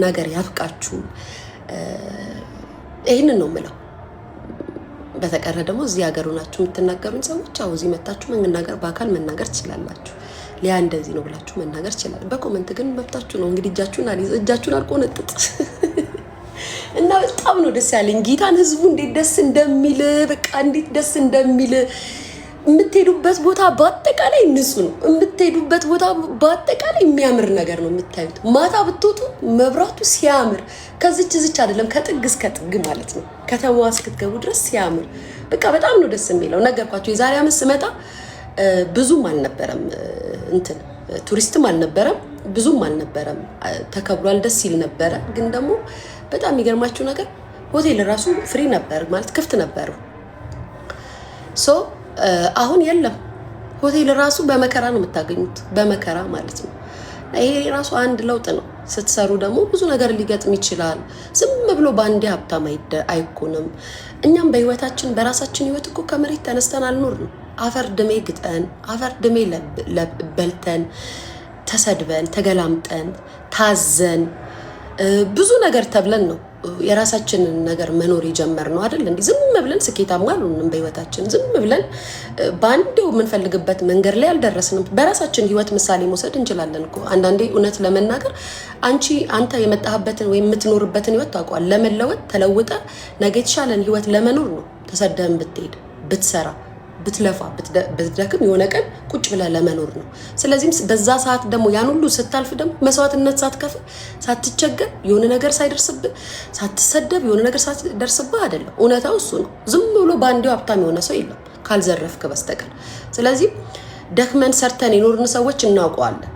ነገር ያብቃችሁ ይሄንን ነው የምለው። በተቀረ ደግሞ እዚህ ሀገር ሆናችሁ የምትናገሩን ሰዎች አው እዚህ መጣችሁ መናገር በአካል መናገር ትችላላችሁ። ሊያ እንደዚህ ነው ብላችሁ መናገር ይችላል። በኮሜንት ግን መብታችሁ ነው። እንግዲህ እጃችሁን አልቆነጥጥ እና በጣም ነው ደስ ያለኝ ጌታን ህዝቡ እንዴት ደስ እንደሚል በቃ እንዴት ደስ እንደሚል የምትሄዱበት ቦታ በአጠቃላይ ንጹህ ነው። የምትሄዱበት ቦታ በአጠቃላይ የሚያምር ነገር ነው የምታዩት። ማታ ብትወጡ መብራቱ ሲያምር ከዚች አይደለም ከጥግ እስከ ጥግ ማለት ነው። ከተማዋ እስክትገቡ ድረስ ሲያምር በቃ በጣም ነው ደስ የሚለው። ነገርኳችሁ የዛሬ ዓመት ስመጣ ብዙም አልነበረም ቱሪስትም አልነበረም ብዙም አልነበረም። ተከብሯል ደስ ይል ነበረ። ግን ደግሞ በጣም የሚገርማችሁ ነገር ሆቴል ራሱ ፍሪ ነበር ማለት ክፍት ነበር። አሁን የለም። ሆቴል ራሱ በመከራ ነው የምታገኙት በመከራ ማለት ነው። ይሄ ራሱ አንድ ለውጥ ነው። ስትሰሩ ደግሞ ብዙ ነገር ሊገጥም ይችላል። ዝም ብሎ ባንዴ ሀብታም አይኮንም። እኛም በህይወታችን በራሳችን ህይወት እኮ ከመሬት ተነስተን አልኖርንም። አፈር ድሜ ግጠን አፈር ድሜ በልተን ተሰድበን ተገላምጠን ታዘን ብዙ ነገር ተብለን ነው የራሳችንን ነገር መኖር የጀመርነው አይደል እንዴ? ዝም ብለን ስኬታማ አልሆንም በህይወታችን። ዝም ብለን ባንዴው የምንፈልግበት መንገድ ላይ አልደረስንም። በራሳችን ህይወት ምሳሌ መውሰድ እንችላለን እኮ አንዳንዴ። እውነት ለመናገር አንተ የመጣህበትን ወይም የምትኖርበትን ህይወት ታውቀዋል። ለመለወጥ ተለውጠ ነገ የተሻለን ህይወት ለመኖር ነው ተሰደህን ብትሄድ ብትሰራ ብትለፋ ብትደክም የሆነ ቀን ቁጭ ብለ ለመኖር ነው። ስለዚህ በዛ ሰዓት ደግሞ ያን ሁሉ ስታልፍ ደግሞ መስዋዕትነት ሳትከፍል ሳትቸገር የሆነ ነገር ሳይደርስብህ ሳትሰደብ የሆነ ነገር ሳትደርስብህ አይደለም። እውነታው እሱ ነው። ዝም ብሎ ባንዴው ሀብታም የሆነ ሰው የለም ካልዘረፍክ በስተቀር። ስለዚህ ደክመን ሰርተን የኖርን ሰዎች እናውቀዋለን።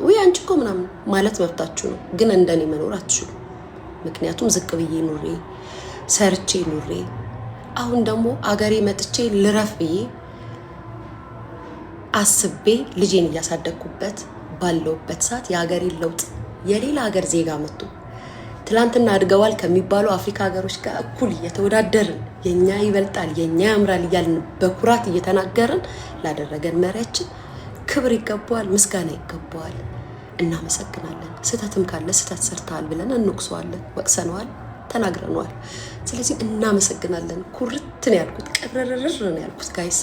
ወይ አንቺ እኮ ምናምን ማለት መብታችሁ ነው። ግን እንደኔ መኖር አትችሉ። ምክንያቱም ዝቅ ብዬ ኑሬ ሰርቼ ኑሬ አሁን ደግሞ አገሬ መጥቼ ልረፍ ብዬ አስቤ ልጄን እያሳደግኩበት ባለውበት ሰዓት የሀገሬን ለውጥ የሌላ ሀገር ዜጋ መጥቶ ትላንትና አድገዋል ከሚባሉ አፍሪካ ሀገሮች ጋር እኩል እየተወዳደርን የኛ ይበልጣል የኛ ያምራል እያልን በኩራት እየተናገርን ላደረገን መሪያችን ክብር ይገባዋል፣ ምስጋና ይገባዋል። እናመሰግናለን። ስህተትም ካለ ስህተት ሰርተሃል ብለን እንወቅሰዋለን፣ ወቅሰነዋል፣ ተናግረነዋል። ስለዚህ እናመሰግናለን። ኩርት ነው ያልኩት፣ ቀረረረር ነው ያልኩት። ጋይስ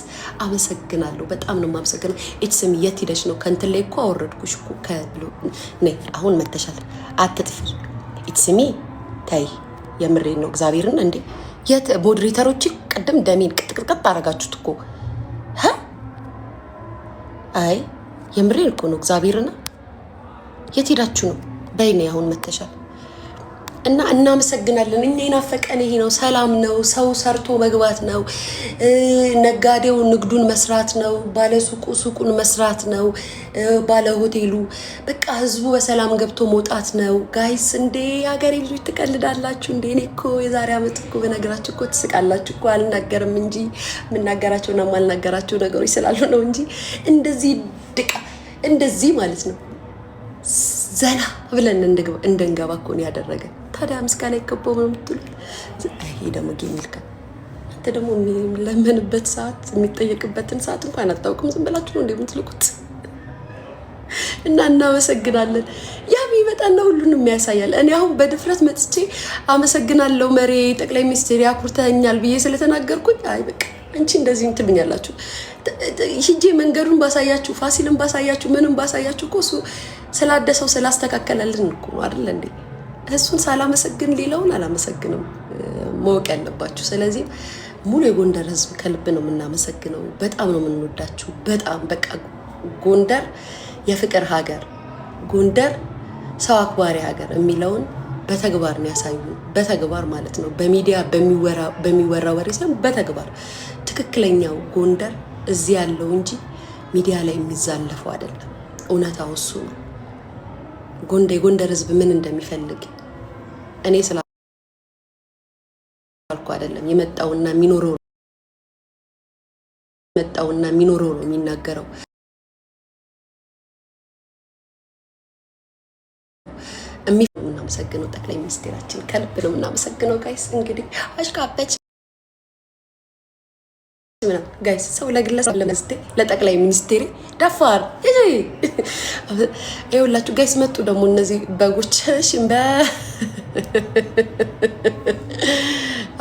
አመሰግናለሁ፣ በጣም ነው የማመሰግነው። ኢትስም የት ሄደሽ ነው? ከእንትን ላይ እኮ አወረድኩሽ እኮ ከብሎ ነይ። አሁን መተሻል፣ አትጥፊ። ኢትስሚ ታይ፣ የምሬን ነው እግዚአብሔርን። እንዴ የት ሞዴሬተሮች ቅድም ደሜን ቅጥቅጥ አረጋችሁት እኮ። አይ የምሬን እኮ ነው እግዚአብሔርን። የት ሄዳችሁ ነው? በይ ነይ አሁን መተሻል እና እናመሰግናለን። እኛ የናፈቀን ይሄ ነው። ሰላም ነው። ሰው ሰርቶ መግባት ነው። ነጋዴው ንግዱን መስራት ነው። ባለ ሱቁ ሱቁን መስራት ነው። ባለ ሆቴሉ በቃ ህዝቡ በሰላም ገብቶ መውጣት ነው። ጋይስ እንዴ ሀገሬ ልጆች ትቀልዳላችሁ እንዴ? እኔ እኮ የዛሬ ዓመት እኮ በነገራችሁ እኮ ትስቃላችሁ እኮ። አልናገርም እንጂ የምናገራቸውና የማልናገራቸው ነገሮች ስላሉ ነው እንጂ እንደዚህ ማለት ነው ዘና ብለን እንድንገባ እኮ ነው ያደረገን። ታዲያ ምስጋና ይገባው ነው የምትሉት? ይሄ ደግሞ ጌሚልካ አንተ ደግሞ የሚለመንበት ሰዓት የሚጠየቅበትን ሰዓት እንኳን አታውቅም። ዝም ብላችሁ ነው እንደምትልቁት። እና እናመሰግናለን። ያም ይመጣና ሁሉንም ያሳያል። እኔ አሁን በድፍረት መጥቼ አመሰግናለሁ መሪ ጠቅላይ ሚኒስትር ያኩርተኛል ብዬ ስለተናገርኩኝ አይ በቃ አንቺ እንደዚህ እንትብኛላችሁ ሂጄ መንገዱን ባሳያችሁ ፋሲልን ባሳያችሁ ምንም ባሳያችሁ እኮ እሱ ስላደሰው ስላስተካከለልን እኮ ነው አይደል እንዴ? እሱን ሳላመሰግን ሌላውን አላመሰግንም፣ ማወቅ ያለባችሁ። ስለዚህ ሙሉ የጎንደር ህዝብ ከልብ ነው የምናመሰግነው። በጣም ነው የምንወዳችሁ። በጣም በቃ ጎንደር የፍቅር ሀገር፣ ጎንደር ሰው አክባሪ ሀገር የሚለውን በተግባር ነው ያሳዩ። በተግባር ማለት ነው በሚዲያ በሚወራ ወሬ ሳይሆን በተግባር ትክክለኛው ጎንደር እዚህ ያለው እንጂ ሚዲያ ላይ የሚዛለፈው አይደለም። እውነታው እሱ ነው። የጎንደር ህዝብ ምን እንደሚፈልግ እኔ ስላልኩ አይደለም። የመጣውና የሚኖረው ነው የሚናገረው። እናመሰግነው ጠቅላይ ሚኒስትራችን ከልብ ነው እናመሰግነው። ጋይስ እንግዲህ አሽቃበች ጋይስ ሰው ለግለሰብ ለጠቅላይ ሚኒስቴር ደፋር ይኸውላችሁ ጋይስ መጡ ደግሞ እነዚህ በጎችሽ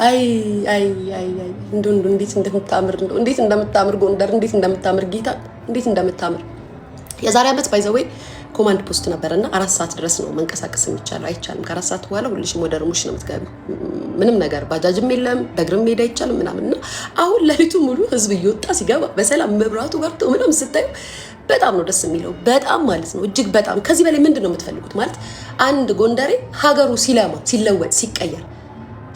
አይ እንዴት እንደምታምር ጎንደር እንዴት እንደምታምር ጌታ እንዴት እንደምታምር የዛሬ ዓመት ባይዘዌ ኮማንድ ፖስት ነበርና 4 ሰዓት ድረስ ነው መንቀሳቀስ የሚቻለው አይቻልም ከ4 ሰዓት በኋላ ሁልሽም ወደ ርሙሽ ነው የምትገቢው ምንም ነገር ባጃጅም የለም በእግርም ሄድ አይቻልም ምናምንና አሁን ለሊቱ ሙሉ ህዝብ እየወጣ ሲገባ በሰላም መብራቱ በርቶ ምንም ስታዩ በጣም ነው ደስ የሚለው በጣም ማለት ነው እጅግ በጣም ከዚህ በላይ ምንድነው የምትፈልጉት ማለት አንድ ጎንደሬ ሀገሩ ሲለማ ሲለወጥ ሲቀየር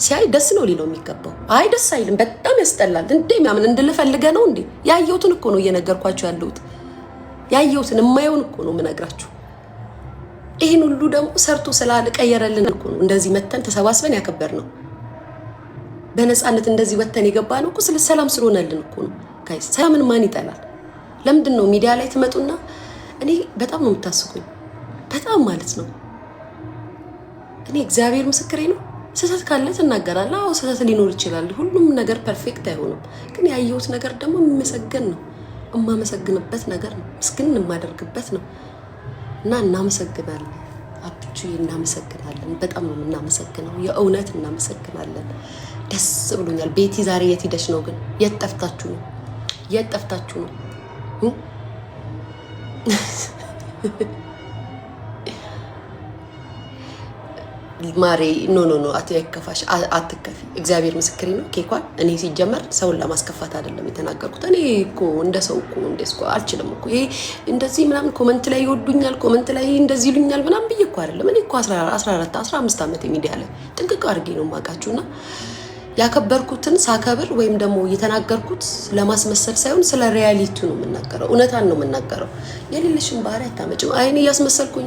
ሲያይ ደስ ነው ሊለው የሚገባው አይ ደስ አይልም በጣም ያስጠላል እንዴ ማምን እንድልፈልገ ነው እንዴ ያየሁትን እኮ ነው እየነገርኳችሁ ያለሁት ያየሁትን የማየውን እኮ ነው የምነግራችሁ ይሄን ሁሉ ደግሞ ሰርቶ ስላልቀየረልን እኮ ነው እንደዚህ መተን ተሰባስበን ያከበር ነው በነፃነት እንደዚህ ወተን የገባ ነው እኮ ስለ ሰላም ስለሆነልን እኮ ነው ጋይስ ሰላምን ማን ይጠላል ለምንድን ነው ሚዲያ ላይ ትመጡና እኔ በጣም ነው የምታስቁኝ በጣም ማለት ነው እኔ እግዚአብሔር ምስክሬ ነው ስህተት ካለ ተናገራለሁ አዎ ስህተት ሊኖር ይችላል ሁሉም ነገር ፐርፌክት አይሆንም ግን ያየሁት ነገር ደግሞ የሚመሰገን ነው እማመሰግንበት ነገር ነው ምስግን የማደርግበት ነው እና እናመሰግናለን አብቹ እናመሰግናለን በጣም ነው እናመሰግነው የእውነት እናመሰግናለን ደስ ብሎኛል ቤቲ ዛሬ የት ሄደሽ ነው ግን የት ጠፍታችሁ ነው ማሬ ኖ አትከፋሽ አትከፊ እግዚአብሔር ምስክሬ ነው ኬኳን እኔ ሲጀመር ሰውን ለማስከፋት አይደለም የተናገርኩት እኔ እኮ እንደ ሰው እኮ እንደስኮ አልችልም እኮ ይሄ እንደዚህ ምናምን ኮሜንት ላይ ይወዱኛል ኮሜንት ላይ እንደዚህ ይሉኛል ምናምን ብዬ እኮ አይደለም እኔ እኮ 14 15 ዓመት ሚዲያ ላይ ጥንቅቅ አድርጌ ነው የማውቃችሁና ያከበርኩትን ሳከብር ወይም ደግሞ የተናገርኩት ለማስመሰል ሳይሆን ስለ ሪያሊቲው ነው የምናገረው እውነታን ነው የምናገረው የሌለሽን ባህሪ አታመጭም አይኔ ያስመሰልኩኝ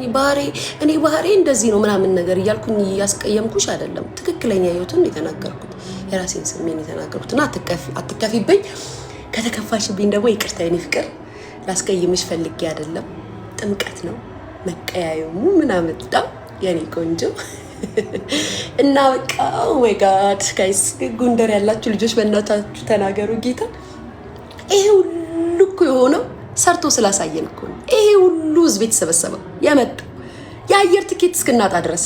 እኔ ባህሪ እንደዚህ ነው ምናምን ነገር እያልኩኝ ያስቀየምኩሽ አይደለም ትክክለኛ ህይወቱን የተናገርኩት የራሴን ስሜን የተናገርኩትና አትከፊብኝ ከተከፋሽብኝ ደግሞ ይቅርታ የኔ ፍቅር ላስቀይምሽ ፈልጌ አይደለም ጥምቀት ነው መቀያየሙ ምናምን የኔ ቆንጆ እና በቃ ኦ ማይ ጋድ ጋይስ ጎንደር ያላችሁ ልጆች በእናታችሁ ተናገሩ ጌታ ይሄ ሁሉ እኮ የሆነው ሰርቶ ስላሳየን እኮ ነው ይሄ ሁሉ ህዝብ የተሰበሰበው ያመጣው የአየር ትኬት እስክናጣ ድረስ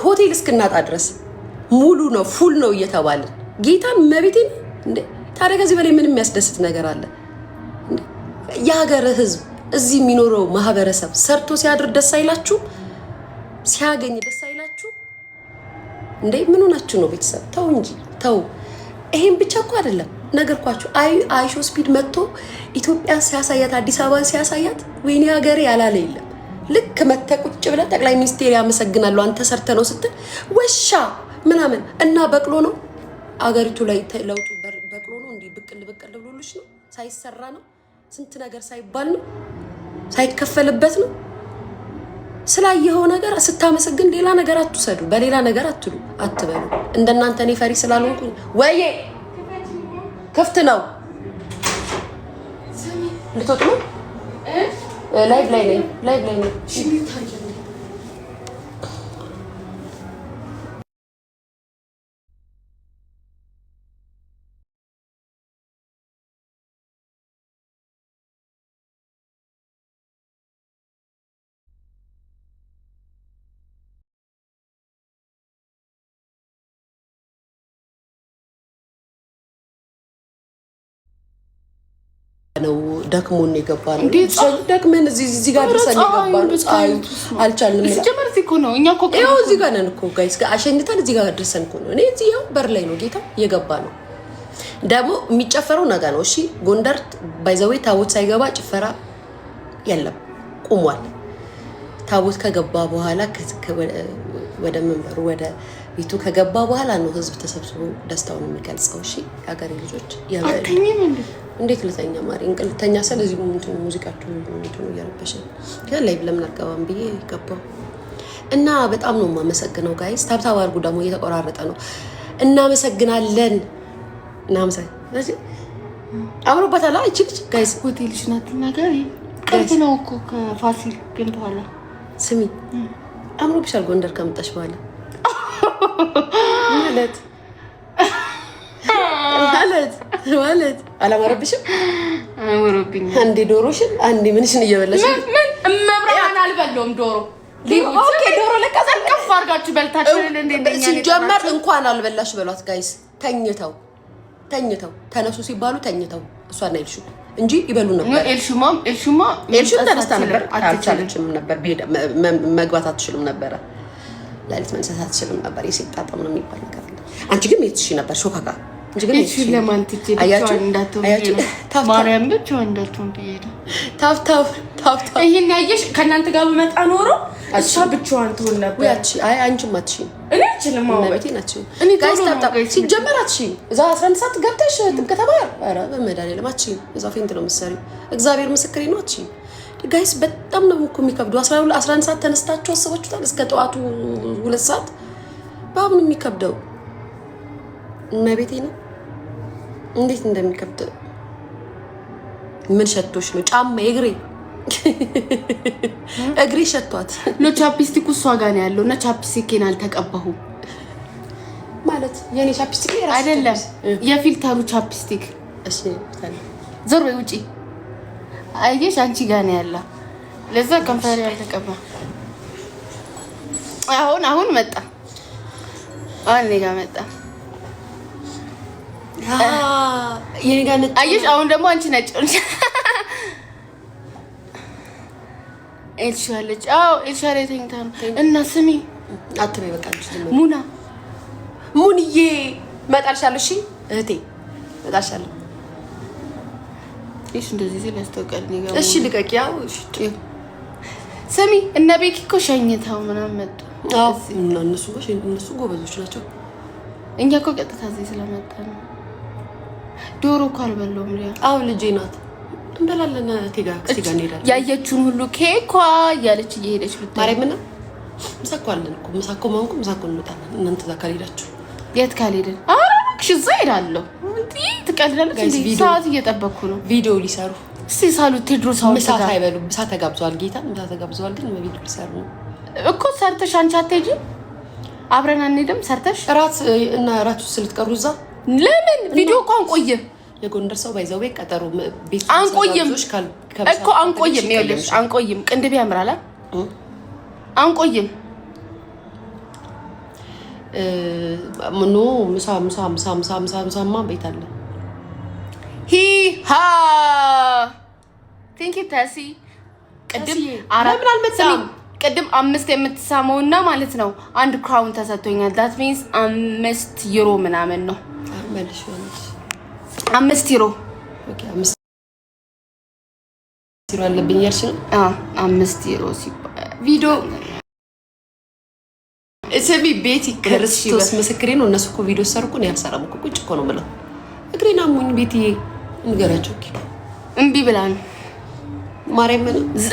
ሆቴል እስክናጣ ድረስ ሙሉ ነው ፉል ነው እየተባልን ጌታን መቤቴን እንዴ ታዲያ ከዚህ በላይ ምን የሚያስደስት ነገር አለ እንዴ የሀገር ህዝብ እዚህ የሚኖረው ማህበረሰብ ሰርቶ ሲያድር ደስ አይላችሁ ሲያገኝ ደስ አይላችሁ እንዴ ምን ሆናችሁ ነው ቤተሰብ ተው እንጂ ተው ይሄን ብቻ እኮ አይደለም ነገርኳችሁ አይሾ ስፒድ መጥቶ ኢትዮጵያ ሲያሳያት አዲስ አበባ ሲያሳያት ወይኔ ሀገሬ ያላለ የለም ልክ መተቁጭ ብለ ጠቅላይ ሚኒስቴር ያመሰግናሉ አንተ ሰርተ ነው ስትል ወሻ ምናምን እና በቅሎ ነው አገሪቱ ላይ ለውጡ በቅሎ ነው እንዴ ብቅል ብሎልሽ ነው ሳይሰራ ነው ስንት ነገር ሳይባል ነው ሳይከፈልበት ነው ስላየው ነገር ስታመሰግን ሌላ ነገር አትሰዱ በሌላ ነገር አትበሉ እንደናንተ እኔ ፈሪ ስላልሆንኩ ወዬ ክፍት ነው ልትወጡ ነው ላይቭ ላይ ነኝ ነው ደክሞን የገባን ደክመን እዚህ ጋር ድረሰን የገባን አልቻልንም ሲጀመር እዚህ እኮ ነው እኛ እኮ ይኸው እዚህ ጋር ነን እኮ ጋይስ አሸንተን እዚህ ጋር ድረሰን እኮ ነው እኔ እዚህ ያው በር ላይ ነው ጌታ የገባ ነው ደግሞ የሚጨፈረው ነገ ነው እሺ ጎንደር ባይዘዌ ታቦት ሳይገባ ጭፈራ የለም ቆሟል ታቦት ከገባ በኋላ ወደ መንበሩ ወደ ቤቱ ከገባ በኋላ ነው ህዝብ ተሰብስቦ ደስታውን የሚገልጸው እሺ ያገሬ ልጆች እንዴት ልተኛ ማሪ እንቅልተኛ ስለዚህ ሞንቱን ሙዚቃችሁ ሞንቱን እያረበሽን ከላይ ለምን አልገባም ብዬ ገባው እና በጣም ነው የማመሰግነው ጋይስ ታብታብ አድርጉ ደግሞ እየተቆራረጠ ነው እናመሰግናለን ስለዚህ አምሮበታል አይችልሽ ጋይስ ሆቴልሽ ናት ነገር ቅርብ ነው እኮ ከፋሲል ግን በኋላ ስሚ አምሮብሻል ጎንደር ከመጣሽ በኋላ ማለት አላማረብሽም? አማረብኝ። አንዴ ዶሮሽን አንዴ ምንሽን እየበላሽ ምን እመብራን አልበለውም ዶሮ ኦኬ ዶሮ ለካዛ ከፍ አድርጋችሁ በልታችሁ እንደኛ ሲጀመር እንኳን አልበላሽ በሏት ጋይስ። ተኝተው ተነሱ ሲባሉ ተኝተው እሷና ኤልሹ እንጂ ይበሉ ነበር። ኤልሹ ተነስታ ነበር አልቻለችም ነበር መግባት አትችልም ነበር። ላሊት መንሳት አትችልም ነበር። የሴት ጣጣ ነው የሚባል ነገር አለ። አንቺ ግን የትሽ ነበር ሾካካ እንጂ ግን እሺ ለማንት ትችላለሽ እንዳትሆን ማርያም ብቻ እንዳትሆን ትይሄድ ታፍ ይሄን ያየሽ ከናንተ ጋር በመጣ ኖሮ እሷ ብቻዋን ትሆን ነበር። ያቺ አይ አንቺም አትሽም እኔ አልችልም። አዎ ነብቴ ናቸው ጋይስ ታፕ ሲጀመር አትሽም። እዛ 11 ሰዓት ገብተሽ ጥንቀተባር አረ በመድኃኒዓለም አትሽም። እዛ ፌንት ነው የምትሰሪው። እግዚአብሔር ምስክሬ ነው አትሽም ጋይስ። በጣም ነው እኮ የሚከብደው። 11 ሰዓት ተነስታችሁ አስባችሁታል? እስከ ጠዋቱ 2 ሰዓት በአሁን የሚከብደው ነብቴ ነው እንዴት እንደሚከብድ። ምን ሸቶሽ ነው? ጫማ እግሬ ሸቷት ነው። ቻፕስቲክ እሷ ጋር ነው ያለው እና ቻፕስቲኬን አልተቀባሁም ማለት የኔ ቻፕስቲክ አይደለም የፊልተሩ ቻፕስቲክ። እሺ ዞር ወይ ውጪ። አየሽ አንቺ ጋር ነው ያለው። ለዛ ከንፈር ያልተቀባ አሁን መጣ። እኔ ጋር መጣ። የኔ ጋር ነጭ አየሽ። አሁን ደግሞ አንቺ ነጭ ኤልሻለች። ኤልሻለ ተኝታ ነው እና ስሚ አትበይ በቃ ሙኒዬ መጣልሻለሁ። እሺ እህቴ መጣልሻለሁ። እሺ እንደዚህ ሲል ያስተውቃል። ነው እሺ ልቀቂ። ያው እሺ ስሚ እነ ቤኪ እኮ ሸኝተው ምናምን መጡ። እና እነሱ ጎበዞች ናቸው። እኛ እኮ ቀጥታ እዚህ ስለመጣ ነው። ዶሮ እኮ አልበላሁም። ልጄ ናት እንበላለን። ቴጋ እንሄዳለን። ያየችውን ሁሉ ኬኳ እያለች እየሄደች ማርያምና ምሳኮ አለን እኮ ምሳኮ ማንኩ ምሳኮ እንወጣለን። እናንተ እዛ ካልሄዳችሁ የት ካልሄድን? ኧረ እባክሽ እዛ እሄዳለሁ። ትቀልዳለች እንዴ? ሰዓት እየጠበኩ ነው። ቪዲዮ ሊሰሩ እስቲ ሳሉት ቴድሮስ አሁን ምሳ ሳይበሉ ምሳ ተጋብዘዋል። ጌታ ምሳ ተጋብዘዋል። ግን ቪዲዮ ሊሰሩ ነው እኮ። ሰርተሽ አንቺ አትሄጂም? አብረን አንሄድም? ሰርተሽ እራት ልትቀሩ እዛ ለምን? ቪዲዮ እኮ አንቆይም። የጎንደር ሰው ባይዘው ቀጠሩ ቤት አንቆይም እኮ አንቆይም። ይኸውልሽ አንቆይም። ቅንድብ ያምራል። አንቆይም ኖ ምሳ ቤት አለ። ሂሃ ቲንክ ታሲ ቅድም ለምን አልመጣም? ቅድም 5 የምትሳመውና ማለት ነው 1 ክራውን ተሰጥቶኛል። that means 5 ዩሮ ምናምን ነው። 5 ዩሮ ኦኬ። 5 ዩሮ አለብኝ ያልሽ ነው? 5 ዩሮ ሲባል ቪዲዮ እሰቢ ቤቲ ክርስቶስ ምስክሬ ነው። እነሱ እኮ ቪዲዮ ሰርኩ ነው ያልሰራም እኮ ቁጭ እኮ ነው ብለው እግሬና ሙኝ ቤቲ እንገራቸው እምቢ ብላን ማርያም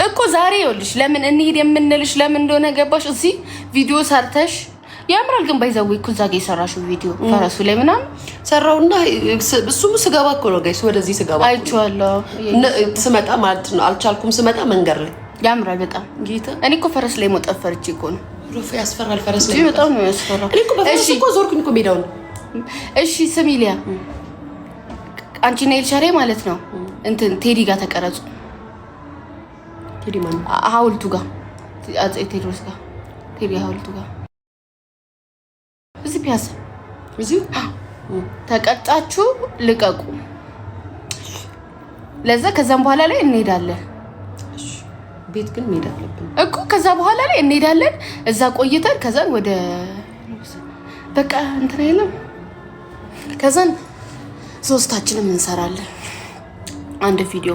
እኮ ዛሬ ይኸውልሽ ለምን እንሂድ የምንልሽ ለምን እንደሆነ ገባሽ? እዚህ ቪዲዮ ሰርተሽ ያምራል። ግን ባይዘው እኮ እዛ ጋር የሰራሽው ቪዲዮ ፈረሱ ላይ ምናምን ሰራውና እሱም ስገባ እኮ ነው ጋይስ፣ ወደዚህ ስገባ አይቼዋለሁ። ስመጣ ማለት ነው አልቻልኩም። ስመጣ መንገር ላይ ያምራል በጣም ጌታ። እኔ እኮ ፈረስ ላይ ሞት ፈርቼ እኮ ነው። ያስፈራል ፈረስ ላይ በጣም ነው ያስፈራል። እኔ እኮ በፈረስ እኮ ዞርኩኝ እኮ ሜዳውን። እሺ ስሚሊያ አንቺ ነይ ኤልሻሬ ማለት ነው እንትን ቴዲ ጋር ተቀረጹ። ቴዲ ማን? ሐውልቱ ጋር አጼ ቴዎድሮስ ጋር ቴዲ ሐውልቱ ጋር እዚህ ፒያሳ እዚህ ተቀጣችሁ ልቀቁ። ለዛ ከዛም በኋላ ላይ እንሄዳለን። ቤት ግን መሄድ አለብን እኮ ከዛ በኋላ ላይ እንሄዳለን። እዛ ቆይተን ከዛን ወደ በቃ እንትን አይደለም። ከዛን ሶስታችንም እንሰራለን አንድ ቪዲዮ።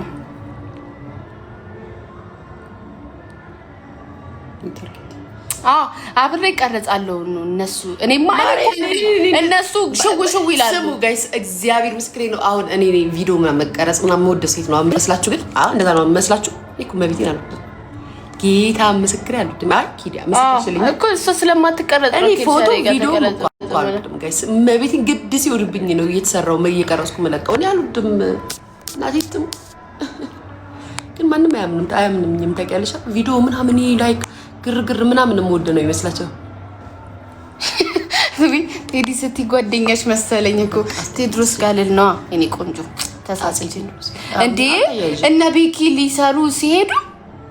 አብሬ ቀረጻለሁ ነው እነሱ። እኔማ እነሱ ሽው ይላሉ። ስሙ ጋይስ እግዚአብሔር ምስክሬ ነው። አሁን እኔ ቪዲዮ መቀረጽ ምናምን ወደ ሴት ነው መስላችሁ፣ ግን እንደዛ ነው መስላችሁ። እኮ መብቴ ነው ጌታ ምስክሬ አልወድም። ኪዲያ ምስክርሽልኝ እኮ እሷ ስለማትቀረጽ እኔ ፎቶ ቪዲዮ አልወድም ጋይስ። መብቴን ግድ ሲወድብኝ ነው እየተሰራው እየቀረጽኩ መለቀው። እኔ አልወድም እናቴትም ግን ማንም አያምንም ታውቂያለሽ። ቪዲዮ ምናምን ላይክ ግርግር ምናምን ወደ ነው ይመስላችሁ። ቴዲ ስትይ ጓደኛሽ መሰለኝ እኮ ቴድሮስ ጋር ልል ነው። እኔ ቆንጆ ተሳስቼ ነው እንዴ? እነ ቤኪ ሊሰሩ ሲሄዱ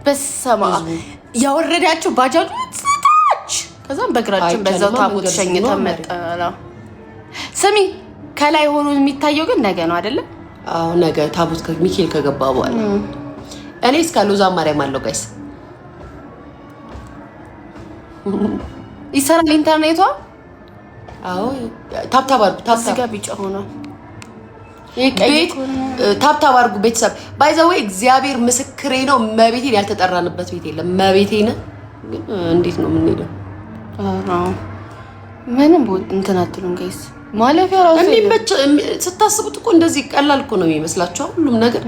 በሰማ ያወረዳቸው ባጃጁ ጽዳች። ከዛም በእግራችን በዛው ታቦት ሸኝተን መጣላ። ስሚ ከላይ ሆኖ የሚታየው ግን ነገ ነው አይደለ? አዎ ነገ ታቦት ሚካኤል ከገባ በኋላ እኔ እስከ ሎዛ ማርያም አለው ጋይስ ይሰራል ኢንተርኔቷ። አዎ ታብታብ አድርጉ። ታብታብ ቢጫ ሆኗል። ቤት ታብታብ አድርጉ ቤተሰብ። ባይ ዘ ወይ እግዚአብሔር ምስክሬ ነው። መቤቴን ያልተጠራንበት ቤት የለም። መቤቴን ግን እንዴት ነው የምንሄደው? አዎ ምንም እንትን አትሉም ጋይስ። ማለፊያ ራሱ የሚመች ስታስቡት እኮ እንደዚህ ቀላል እኮ ነው የሚመስላችሁ ሁሉም ነገር።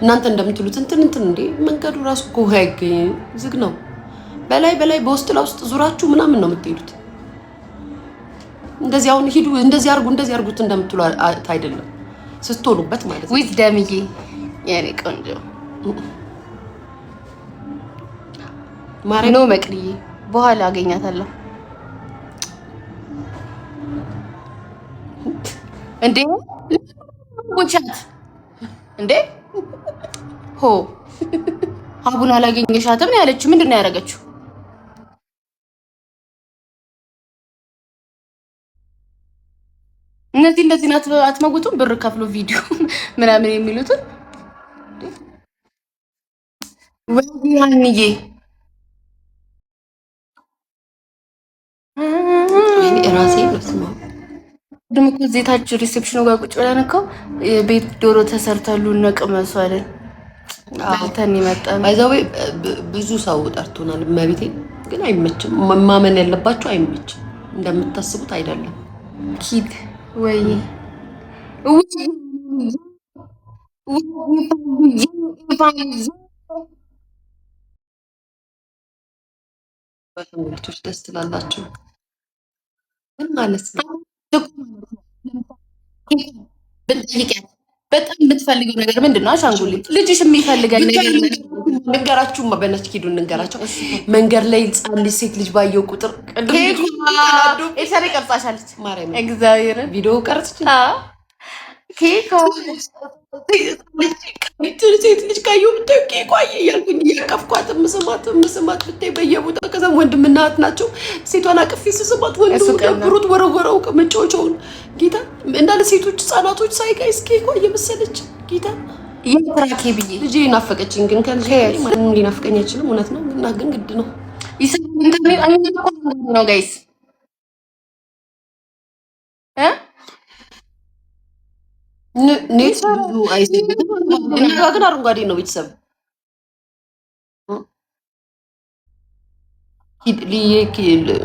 እናንተ እንደምትሉት እንትን እንዴ መንገዱ ራሱ እኮ አይገኝ ዝግ ነው። በላይ በውስጥ ለውስጥ ዙራችሁ ምናምን ነው የምትሄዱት። እንደዚህ አሁን ሂዱ እንደዚህ አርጉት እንደምትሉ አይደለም ስትሆኑበት ማለት ነው። ዊዝ ደምዬ የኔ ቆንጆ ማሬ ነው መቅሪዬ በኋላ አገኛታለሁ እንዴ ወቻት እንዴ ሆ አቡን አላገኘሻትም ነው ያለችው። ምንድን ነው ያደረገችው? እንደዚህ ናት። አትመጉቱም ብር ከፍሎ ቪዲዮ ምናምን የሚሉትን ወይ አንዬ ራሴ ነው ደግሞ እዚህ ታች ሪሴፕሽኑ ጋር ቁጭ ብለን እኮ ቤት ዶሮ ተሰርተሉ ነቅመሱ አይደል? አልተን ይመጣል። ባይዛው ብዙ ሰው ጠርቶናል። መቤቴ ግን አይመችም። ማመን ያለባችሁ አይመችም። እንደምታስቡት አይደለም። ኪድ ወይ በተሞልቶች ደስ ትላላችሁ ምን ማለት ነው? በጣም የምትፈልገው ነገር ምንድን ነው? አሻንጉሊት ልጅሽ የሚፈልገን ነገር ንገራችሁማ፣ በእናትሽ ኪዱ እንንገራቸው። መንገድ ላይ ህፃን ልጅ ሴት ልጅ ባየው ቁጥር ኤርሰሪ ቀርጻሻለች። እግዚአብሔርን ቪዲዮ ቀርጽች ኬክ ሴት ልጅ ካየው ብታይ ኬክ ዋየ እያልኩኝ እያቀፍኳት ምስማት ብታይ በየቦታው። ከዛም ወንድምና እህት ናቸው። ሴቷን አቅፌ ስስማት ወንድሙ ደብሮት ወረወረው መጫወቻውን። ጌታ እንዳለ ሴቶች ህፃናቶች ሳይጋይስ ኬክ ዋየ መሰለች። ጌታ የትራኬ ብዬ ልጄ ናፈቀችኝ። ግን ከልጅ ማንም ሊናፍቀኝ አይችልም። እውነት ነው እና ግን ግድ ነው ነው ጋይስ ኔት ብዙ አይሰግም። እኛ ግን አረንጓዴ ነው ቤተሰብ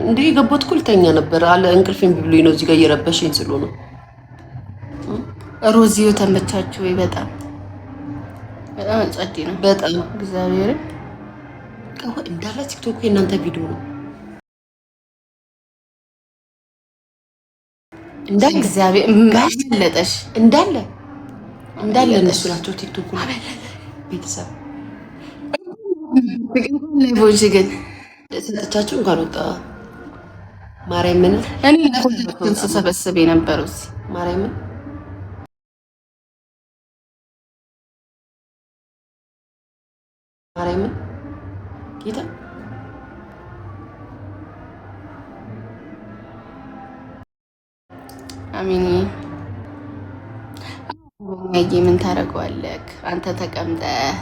እንደ የገባት እኮ ልተኛ ነበር አለ እንቅልፌን ብሎኝ ነው። እዚህ ጋር እየረበሽኝ ስለሆነ ሮዚዮ ተመቻችሁ ወይ? በጣም ጸዴ ነው። በጣም እግዚአብሔር እንዳለ ቲክቶክ የእናንተ ቪዲዮ ነው እንዳለ እግዚአብሔር ማለጠሽ እንዳለ እነሱ ናቸው ቲክቶክ ቤተሰብ ላይቮች ግን ሰጥቻችሁ እንኳን ወጣ ማርያምን እኔ ለኮንተንት ስሰበስብ የነበረው ማርያምን ጌታ አሚኒ ምን ታደርገዋለህ አንተ ተቀምጠህ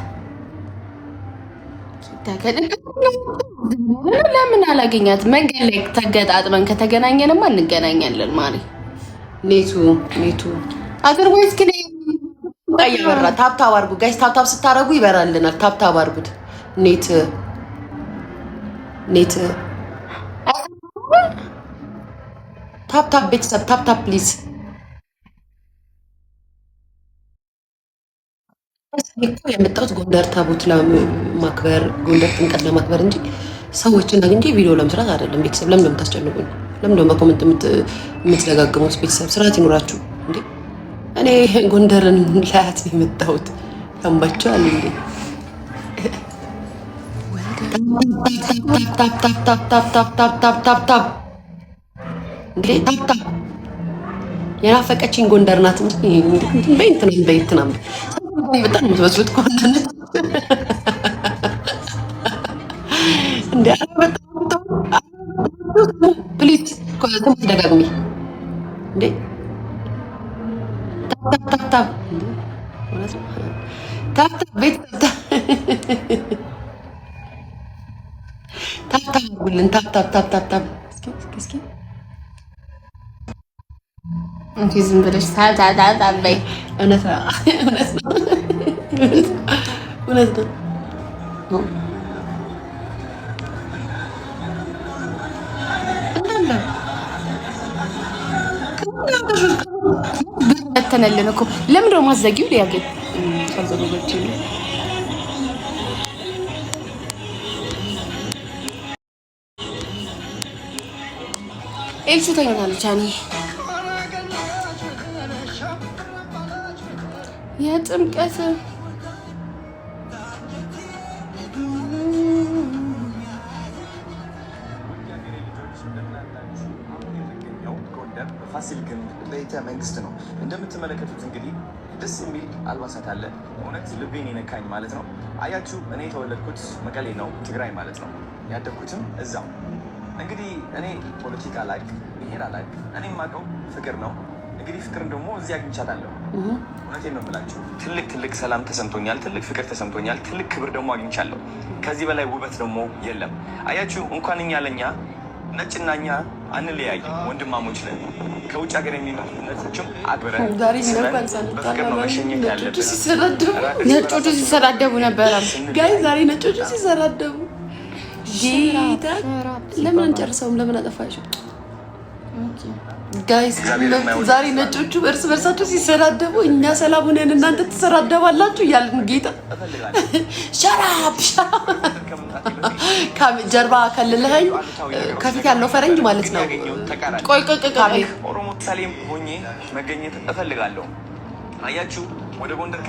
ለምን አላገኛት? መንገድ ላይ ተገጣጥመን ከተገናኘንማ እንገናኛለን። ማሪ ኔቱ አገር ወይስ ግን ያበራ ታብታብ አድርጉ ጋይስ። ታብታብ ስታረጉ ይበራልናል። ታብታብ አድርጉት። ኔት ታብታብ ቤተሰብ ታብታብ ፕሊዝ። የመጣሁት ጎንደር ታቦት ለማክበር ጎንደር ጥምቀት ለማክበር እንጂ ሰዎችን አግኝቼ ቪዲዮ ለመስራት አይደለም። ቤተሰብ ለምን የምታስጨንቁኝ? ለምን በኮመንት የምትደጋግሙት? ቤተሰብ ስርዓት ይኖራችሁ እንዴ! እኔ ጎንደርን ላያት ነው የመጣሁት። ያምባቸዋል እንዴ! ታፕ የናፈቀችኝ ጎንደር ናት። በእንትናም በጣም የምትመስሉት ከሆነ እንደ ፕሊዝ ደጋግሚ እንዴ ታፕ ቤት ታፕ ጉልን ታፕ እስኪ እንዴ ዝም ብለሽ ታታታታበይ እውነት ነው። ተነለን እኮ ለምን ነው ማዘጊው? ሊያገኝ ታዘበች ኤልሱ ተኝታለች። አኒ የጥምቀት ፋሲል ግንብ ቤተ መንግስት ነው። እንደምትመለከቱት እንግዲህ ደስ የሚል አልባሳት አለ። እውነት ልቤን የነካኝ ማለት ነው። አያችሁ እኔ የተወለድኩት መቀሌ ነው፣ ትግራይ ማለት ነው። ያደግኩትም እዛው። እንግዲህ እኔ ፖለቲካ ላቅ ብሄር አላቅ። እኔ የማውቀው ፍቅር ነው። እንግዲህ ፍቅርን ደግሞ እዚህ አግኝቻታለሁ። እውነቴን ነው የምላችሁ። ትልቅ ሰላም ተሰምቶኛል፣ ትልቅ ፍቅር ተሰምቶኛል፣ ትልቅ ክብር ደግሞ አግኝቻለሁ። ከዚህ በላይ ውበት ደግሞ የለም። አያችሁ እንኳን እኛ ለእኛ ነጭና እኛ አንለያይ፣ ወንድማሞች ነን። ከውጭ ሀገር የሚመጡ ነጮችም አክብረን በፍቅር ነው መሸኘት ያለብን። ነጮቹ ሲሰዳደቡ ነበረ ጋይ ዛሬ ነጮቹ ሲሰዳደቡ ጌታ ለምን አንጨርሰውም? ለምን አጠፋሽው? ጋይስ ዛሬ ነጮቹ እርስ በርሳቸው ሲሰዳደቡ እኛ ሰላም ሆነን እናንተ ትሰዳደባላችሁ እያልን ጌታ ሸራብ ጀርባ ከልለኸኝ ከፊት ያለው ፈረንጅ ማለት ነው። ቆይ ኦሮሞ ሳሌም ሆኜ መገኘት እፈልጋለሁ። አያችሁ ወደ ጎንደር